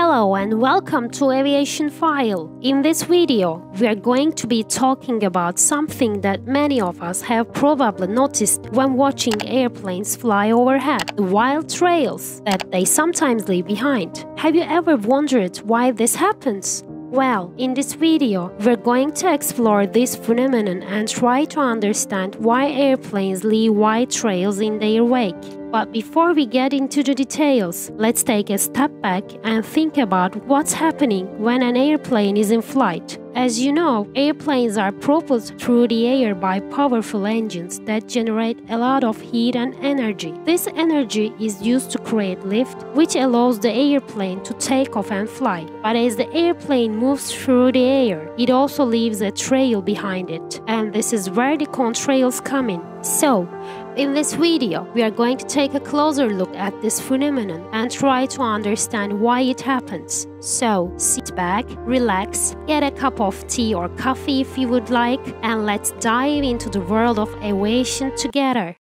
Hello and welcome to aviationfile. In this video, we are going to be talking about something that many of us have probably noticed when watching airplanes fly overhead, the wild trails that they sometimes leave behind. Have you ever wondered why this happens? Well, in this video, we're going to explore this phenomenon and try to understand why airplanes leave wide trails in their wake. But before we get into the details, let's take a step back and think about what's happening when an airplane is in flight. As you know, airplanes are propelled through the air by powerful engines that generate a lot of heat and energy. This energy is used to create lift, which allows the airplane to take off and fly. But as the airplane moves through the air, it also leaves a trail behind it. And this is where the contrails come in. So, in this video, we are going to take a closer look at this phenomenon and try to understand why it happens. So, sit back, relax, get a cup of tea or coffee if you would like, and let's dive into the world of aviation together.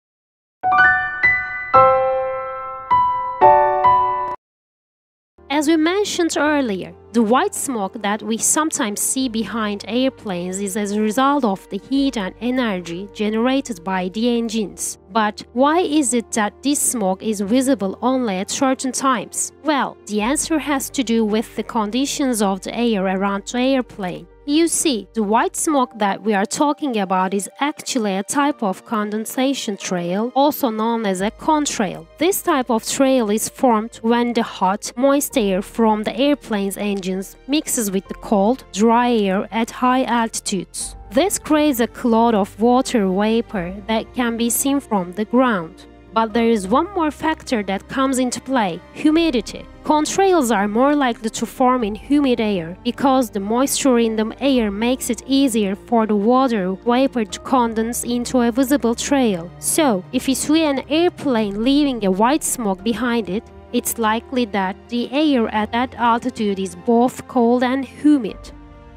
As we mentioned earlier, the white smoke that we sometimes see behind airplanes is as a result of the heat and energy generated by the engines. But why is it that this smoke is visible only at certain times? Well, the answer has to do with the conditions of the air around the airplane. You see, the white smoke that we are talking about is actually a type of condensation trail, also known as a contrail. This type of trail is formed when the hot, moist air from the airplane's engines mixes with the cold, dry air at high altitudes. This creates a cloud of water vapor that can be seen from the ground. But there is one more factor that comes into play: humidity. Contrails are more likely to form in humid air because the moisture in the air makes it easier for the water vapor to condense into a visible trail. So, if you see an airplane leaving a white smoke behind it, it's likely that the air at that altitude is both cold and humid.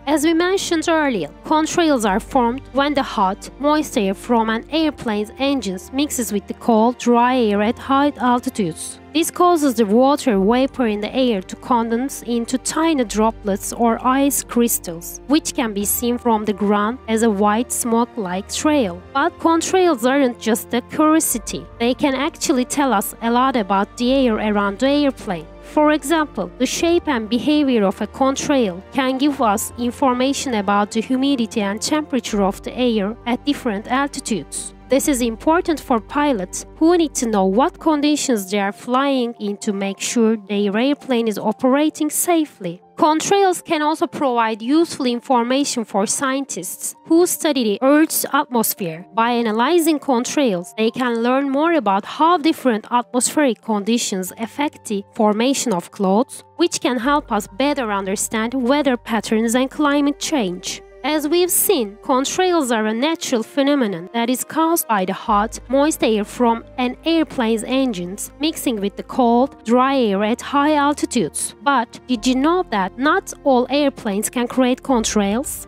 As we mentioned earlier, contrails are formed when the hot, moist air from an airplane's engines mixes with the cold, dry air at high altitudes. This causes the water vapor in the air to condense into tiny droplets or ice crystals, which can be seen from the ground as a white smoke-like trail. But contrails aren't just a curiosity. They can actually tell us a lot about the air around the airplane. For example, the shape and behavior of a contrail can give us information about the humidity and temperature of the air at different altitudes. This is important for pilots who need to know what conditions they are flying in to make sure their airplane is operating safely. Contrails can also provide useful information for scientists who study the Earth's atmosphere. By analyzing contrails, they can learn more about how different atmospheric conditions affect the formation of clouds, which can help us better understand weather patterns and climate change. As we've seen, contrails are a natural phenomenon that is caused by the hot, moist air from an airplane's engines mixing with the cold, dry air at high altitudes. But did you know that not all airplanes can create contrails?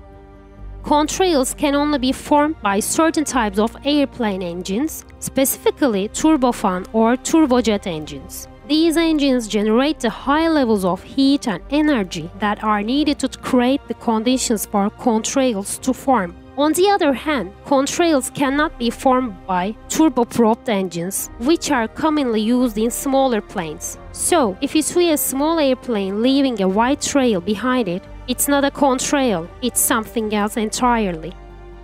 Contrails can only be formed by certain types of airplane engines, specifically turbofan or turbojet engines. These engines generate the high levels of heat and energy that are needed to create the conditions for contrails to form. On the other hand, contrails cannot be formed by turboprop engines, which are commonly used in smaller planes. So, if you see a small airplane leaving a white trail behind it, it's not a contrail, it's something else entirely.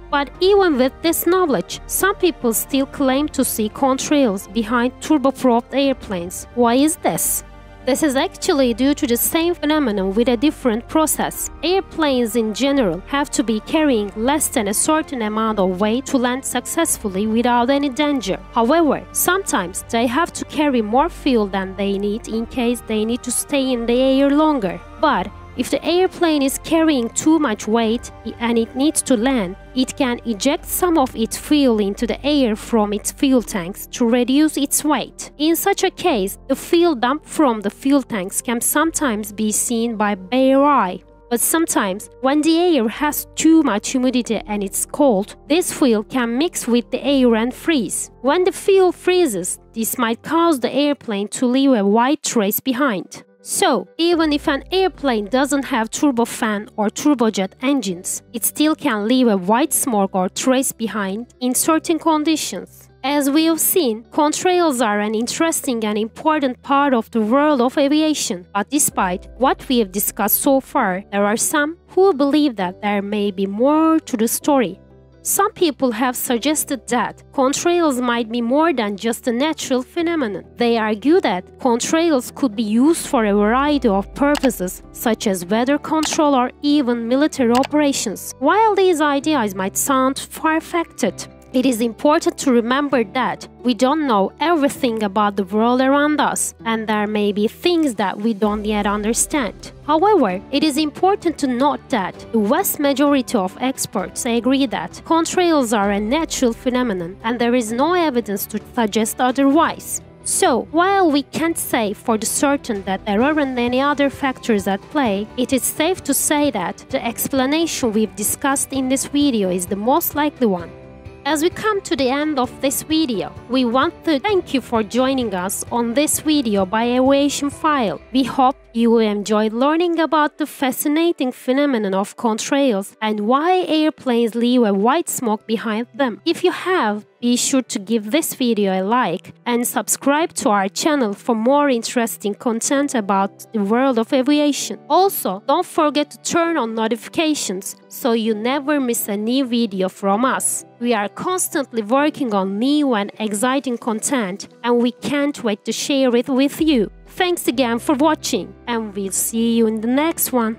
But even with this knowledge, some people still claim to see contrails behind turboprop airplanes. Why is this? This is actually due to the same phenomenon with a different process. Airplanes in general have to be carrying less than a certain amount of weight to land successfully without any danger. However, sometimes they have to carry more fuel than they need in case they need to stay in the air longer. But if the airplane is carrying too much weight and it needs to land, it can eject some of its fuel into the air from its fuel tanks to reduce its weight. In such a case, the fuel dumped from the fuel tanks can sometimes be seen by bare eye. But sometimes, when the air has too much humidity and it's cold, this fuel can mix with the air and freeze. When the fuel freezes, this might cause the airplane to leave a white trace behind. So, even if an airplane doesn't have turbofan or turbojet engines, it still can leave a white smoke or trace behind in certain conditions. As we have seen, contrails are an interesting and important part of the world of aviation, but despite what we have discussed so far, there are some who believe that there may be more to the story. Some people have suggested that contrails might be more than just a natural phenomenon. They argue that contrails could be used for a variety of purposes, such as weather control or even military operations. While these ideas might sound far-fetched, it is important to remember that we don't know everything about the world around us, and there may be things that we don't yet understand. However, it is important to note that the vast majority of experts agree that contrails are a natural phenomenon, and there is no evidence to suggest otherwise. So, while we can't say for certain that there aren't any other factors at play, it is safe to say that the explanation we've discussed in this video is the most likely one. As we come to the end of this video, we want to thank you for joining us on this video by Aviationfile. We hope you enjoyed learning about the fascinating phenomenon of contrails and why airplanes leave a white smoke behind them. If you have, be sure to give this video a like and subscribe to our channel for more interesting content about the world of aviation. Also, don't forget to turn on notifications so you never miss a new video from us. We are constantly working on new and exciting content, and we can't wait to share it with you. Thanks again for watching, and we'll see you in the next one.